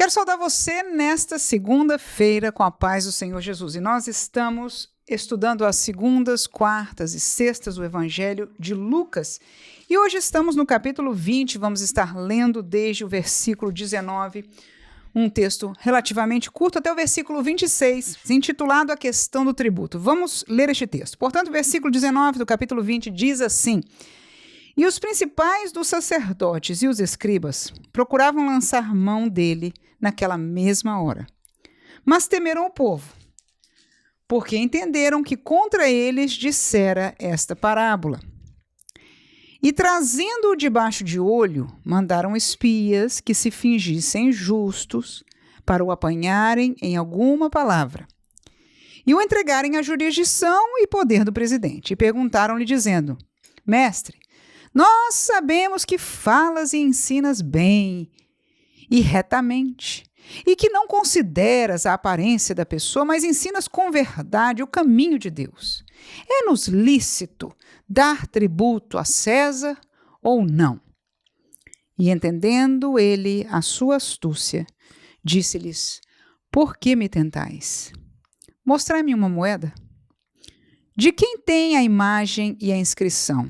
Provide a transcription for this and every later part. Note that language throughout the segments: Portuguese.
Quero saudar você nesta segunda-feira com a paz do Senhor Jesus. E nós estamos estudando as segundas, quartas e sextas do Evangelho de Lucas. E hoje estamos no capítulo 20, vamos estar lendo desde o versículo 19, um texto relativamente curto, até o versículo 26, intitulado A Questão do Tributo. Vamos ler este texto. Portanto, o versículo 19 do capítulo 20 diz assim: E os principais dos sacerdotes e os escribas procuravam lançar mão dele naquela mesma hora. Mas temeram o povo, porque entenderam que contra eles dissera esta parábola. E trazendo-o debaixo de olho, mandaram espias que se fingissem justos para o apanharem em alguma palavra e o entregarem à jurisdição e poder do presidente. E perguntaram-lhe dizendo: Mestre, nós sabemos que falas e ensinas bem e retamente, e que não consideras a aparência da pessoa, mas ensinas com verdade o caminho de Deus. É-nos lícito dar tributo a César ou não? E entendendo ele a sua astúcia, disse-lhes: Por que me tentais? Mostrai-me uma moeda. De quem tem a imagem e a inscrição?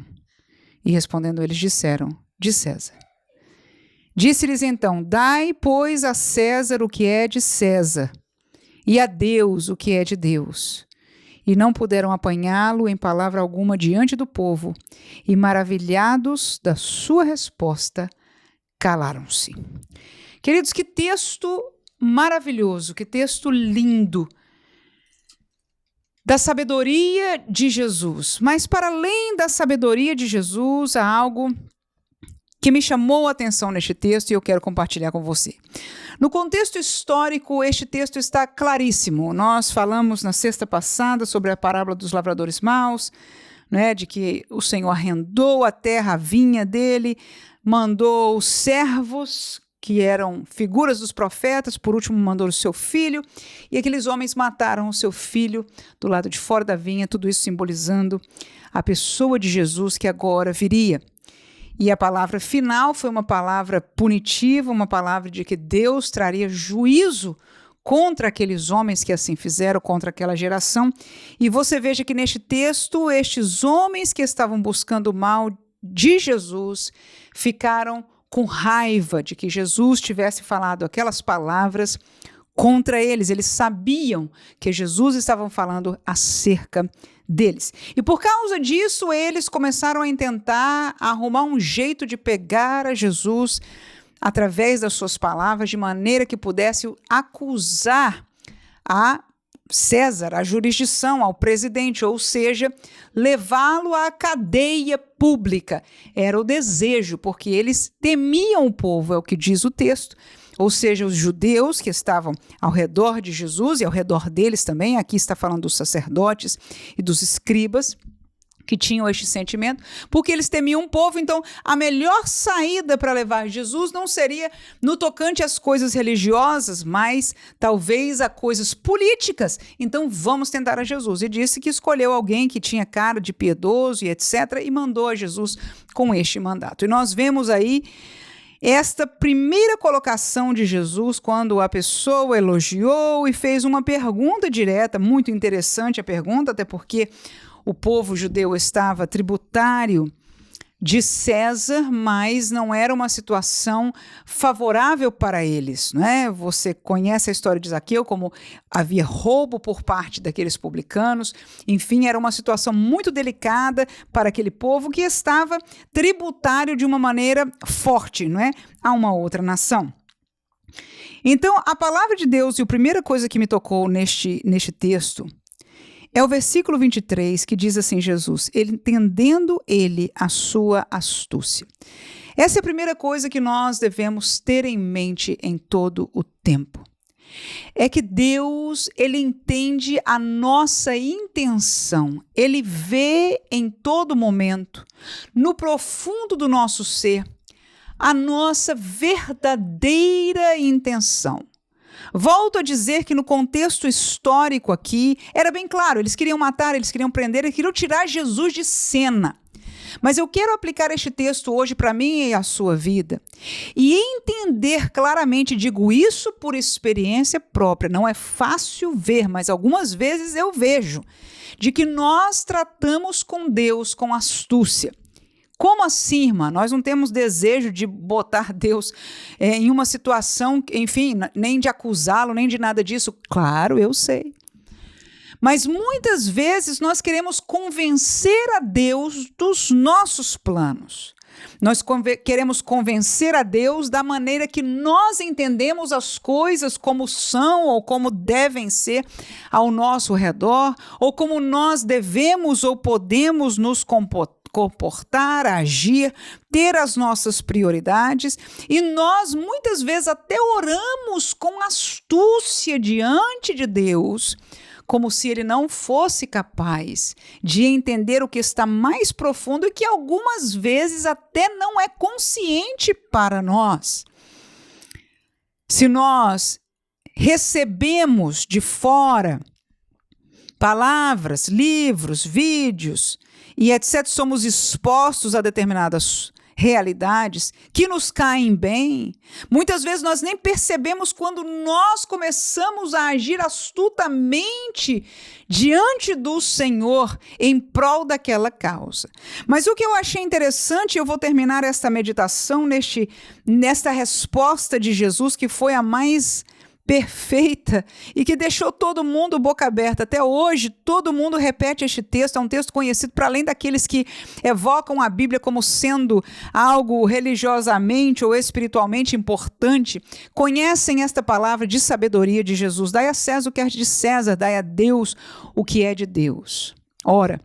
E respondendo eles disseram: De César. Disse-lhes então: Dai, pois, a César o que é de César, e a Deus o que é de Deus. E não puderam apanhá-lo em palavra alguma diante do povo, e maravilhados da sua resposta, calaram-se. Queridos, que texto maravilhoso, que texto lindo da sabedoria de Jesus. Mas para além da sabedoria de Jesus, há algo que me chamou a atenção neste texto e eu quero compartilhar com você. No contexto histórico, este texto está claríssimo. Nós falamos na sexta passada sobre a parábola dos lavradores maus, né, de que o Senhor arrendou a terra, a vinha dele, mandou os servos, que eram figuras dos profetas, por último mandou o seu filho, e aqueles homens mataram o seu filho do lado de fora da vinha, tudo isso simbolizando a pessoa de Jesus que agora viria. E a palavra final foi uma palavra punitiva, uma palavra de que Deus traria juízo contra aqueles homens que assim fizeram, contra aquela geração. E você veja que neste texto, estes homens que estavam buscando o mal de Jesus ficaram com raiva de que Jesus tivesse falado aquelas palavras contra eles. Eles sabiam que Jesus estava falando acerca deles. E por causa disso, eles começaram a tentar arrumar um jeito de pegar a Jesus através das suas palavras, de maneira que pudesse acusar a César, a jurisdição, ao presidente, ou seja, levá-lo à cadeia pública. Era o desejo, porque eles temiam o povo, é o que diz o texto. Ou seja, os judeus que estavam ao redor de Jesus e ao redor deles também, aqui está falando dos sacerdotes e dos escribas, que tinham este sentimento, porque eles temiam o povo. Então, a melhor saída para levar Jesus não seria no tocante às coisas religiosas, mas talvez a coisas políticas. Então, vamos tentar a Jesus. E disse que escolheu alguém que tinha cara de piedoso e etc., e mandou a Jesus com este mandato. E nós vemos aí esta primeira colocação de Jesus, quando a pessoa elogiou e fez uma pergunta direta, muito interessante a pergunta, até porque o povo judeu estava tributário de César, mas não era uma situação favorável para eles, né? Você conhece a história de Zaqueu, como havia roubo por parte daqueles publicanos, enfim, era uma situação muito delicada para aquele povo que estava tributário de uma maneira forte, não é? A uma outra nação. Então, a palavra de Deus, e a primeira coisa que me tocou neste texto, é o versículo 23, que diz assim, Jesus, entendendo ele a sua astúcia. Essa é a primeira coisa que nós devemos ter em mente em todo o tempo. É que Deus, ele entende a nossa intenção. Ele vê em todo momento, no profundo do nosso ser, a nossa verdadeira intenção. Volto a dizer que no contexto histórico aqui, era bem claro, eles queriam matar, eles queriam prender, eles queriam tirar Jesus de cena. Mas eu quero aplicar este texto hoje para mim e a sua vida e entender claramente, digo isso por experiência própria, não é fácil ver, mas algumas vezes eu vejo, de que nós tratamos com Deus com astúcia. Como assim, irmã? Nós não temos desejo de botar Deus em uma situação, enfim, nem de acusá-lo, nem de nada disso. Claro, eu sei. Mas muitas vezes nós queremos convencer a Deus dos nossos planos. Nós queremos convencer a Deus da maneira que nós entendemos as coisas como são ou como devem ser ao nosso redor, ou como nós devemos ou podemos nos comportar, agir, ter as nossas prioridades, e nós muitas vezes até oramos com astúcia diante de Deus, como se ele não fosse capaz de entender o que está mais profundo e que algumas vezes até não é consciente para nós. Se nós recebemos de fora palavras, livros, vídeos e etc., somos expostos a determinadas realidades que nos caem bem, muitas vezes nós nem percebemos quando nós começamos a agir astutamente diante do Senhor em prol daquela causa. Mas o que eu achei interessante, eu vou terminar esta meditação nesta resposta de Jesus, que foi a mais perfeita e que deixou todo mundo boca aberta. Até hoje, todo mundo repete este texto, é um texto conhecido para além daqueles que evocam a Bíblia como sendo algo religiosamente ou espiritualmente importante, conhecem esta palavra de sabedoria de Jesus. Dai a César o que é de César, dai a Deus o que é de Deus. Ora,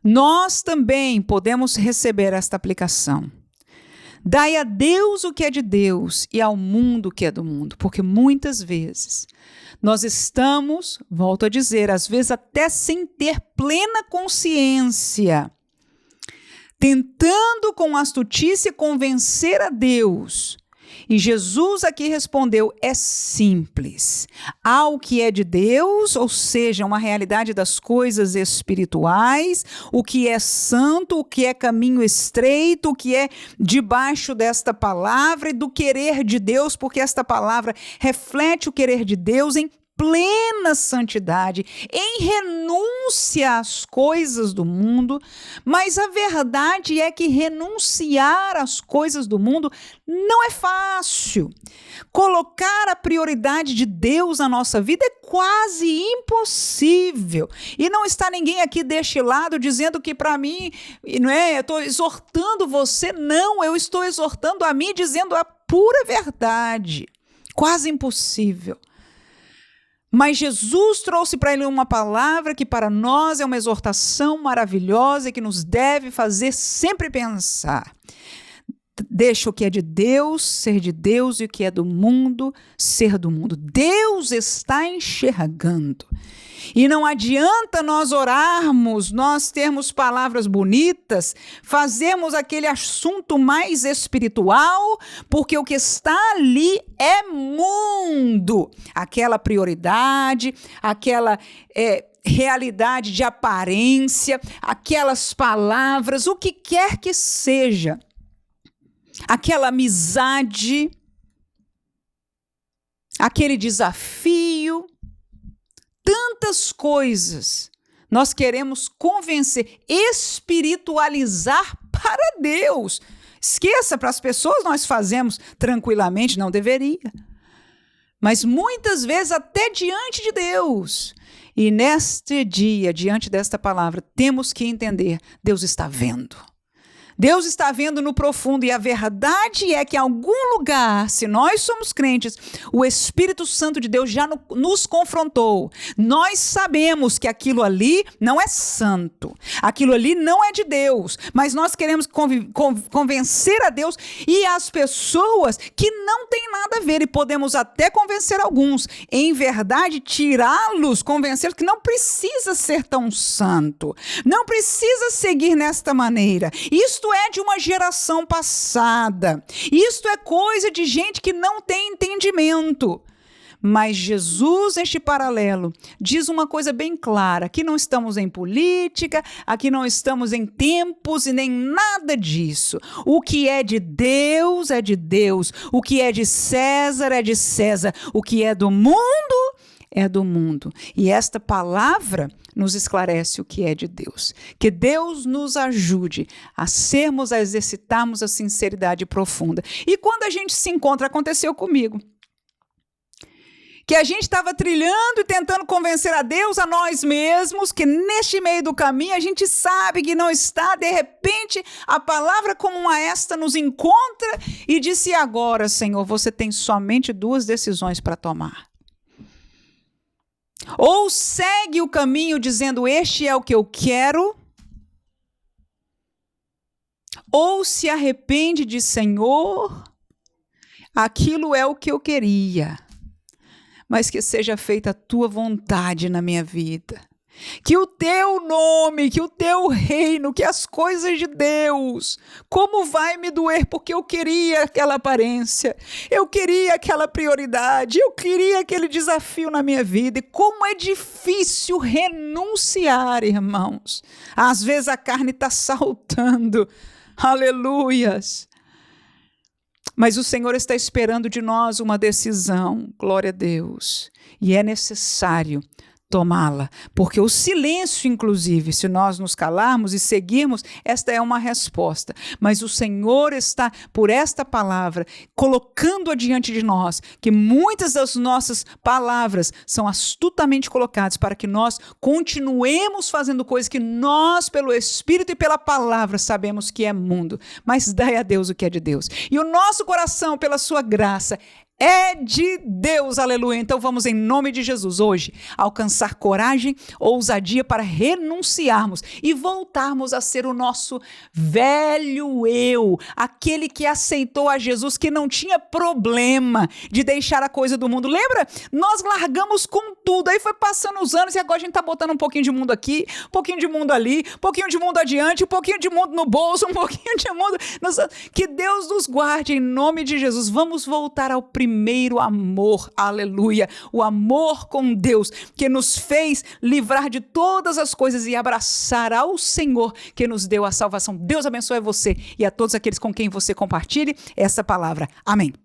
nós também podemos receber esta aplicação. Dai a Deus o que é de Deus e ao mundo o que é do mundo, porque muitas vezes nós estamos, volto a dizer, às vezes até sem ter plena consciência, tentando com astutícia convencer a Deus. E Jesus aqui respondeu, é simples. Há o que é de Deus, ou seja, uma realidade das coisas espirituais, o que é santo, o que é caminho estreito, o que é debaixo desta palavra e do querer de Deus, porque esta palavra reflete o querer de Deus em plena santidade, em renúncia às coisas do mundo, mas a verdade é que renunciar às coisas do mundo não é fácil. Colocar a prioridade de Deus na nossa vida é quase impossível. E não está ninguém aqui deste lado dizendo que para mim, não é, eu estou exortando você, não, eu estou exortando a mim dizendo a pura verdade. Quase impossível. Mas Jesus trouxe para ele uma palavra que para nós é uma exortação maravilhosa e que nos deve fazer sempre pensar. Deixa o que é de Deus ser de Deus e o que é do mundo ser do mundo. Deus está enxergando. E não adianta nós orarmos, nós termos palavras bonitas, fazermos aquele assunto mais espiritual, porque o que está ali é mundo. Aquela prioridade, aquela realidade de aparência, aquelas palavras, o que quer que seja. Aquela amizade, aquele desafio, tantas coisas nós queremos convencer, espiritualizar para Deus. Esqueça, para as pessoas nós fazemos tranquilamente, não deveria. Mas muitas vezes até diante de Deus. E neste dia, diante desta palavra, temos que entender, Deus está vendo. Deus está vendo no profundo, e a verdade é que em algum lugar, se nós somos crentes, o Espírito Santo de Deus já nos confrontou. Nós sabemos que aquilo ali não é santo, aquilo ali não é de Deus, mas nós queremos convencer a Deus e as pessoas que não tem nada a ver, e podemos até convencer alguns, em verdade, tirá-los, convencê-los que não precisa ser tão santo, não precisa seguir nesta maneira. Isto é de uma geração passada. Isto é coisa de gente que não tem entendimento. Mas Jesus, neste paralelo, diz uma coisa bem clara: aqui não estamos em política, aqui não estamos em tempos e nem nada disso. O que é de Deus é de Deus, o que é de César é de César, o que é do mundo é do mundo. E esta palavra nos esclarece o que é de Deus. Que Deus nos ajude a exercitarmos a sinceridade profunda. E quando a gente se encontra, aconteceu comigo, que a gente estava trilhando e tentando convencer a Deus, a nós mesmos, que neste meio do caminho a gente sabe que não está, de repente a palavra como esta nos encontra e disse: agora, Senhor, você tem somente 2 decisões para tomar. Ou segue o caminho dizendo: este é o que eu quero, ou se arrepende de: Senhor, aquilo é o que eu queria, mas que seja feita a tua vontade na minha vida. Que o teu nome, que o teu reino, que as coisas de Deus, como vai me doer, porque eu queria aquela aparência, eu queria aquela prioridade, eu queria aquele desafio na minha vida. E como é difícil renunciar, irmãos. Às vezes a carne está saltando, aleluias. Mas o Senhor está esperando de nós uma decisão, glória a Deus, e é necessário tomá-la, porque o silêncio, inclusive, se nós nos calarmos e seguirmos, esta é uma resposta, mas o Senhor está, por esta palavra, colocando adiante de nós, que muitas das nossas palavras são astutamente colocadas para que nós continuemos fazendo coisas que nós, pelo Espírito e pela palavra, sabemos que é mundo, mas dai a Deus o que é de Deus, e o nosso coração, pela sua graça, é de Deus, aleluia. Então vamos, em nome de Jesus, hoje, alcançar coragem, ousadia para renunciarmos e voltarmos a ser o nosso velho eu, aquele que aceitou a Jesus, que não tinha problema de deixar a coisa do mundo. Lembra? Nós largamos com tudo, aí foi passando os anos e agora a gente está botando um pouquinho de mundo aqui, um pouquinho de mundo ali, um pouquinho de mundo adiante, um pouquinho de mundo no bolso, um pouquinho de mundo... Que Deus nos guarde, em nome de Jesus. Vamos voltar ao primeiro amor, aleluia, o amor com Deus, que nos fez livrar de todas as coisas e abraçar ao Senhor, que nos deu a salvação. Deus abençoe você e a todos aqueles com quem você compartilhe essa palavra. Amém.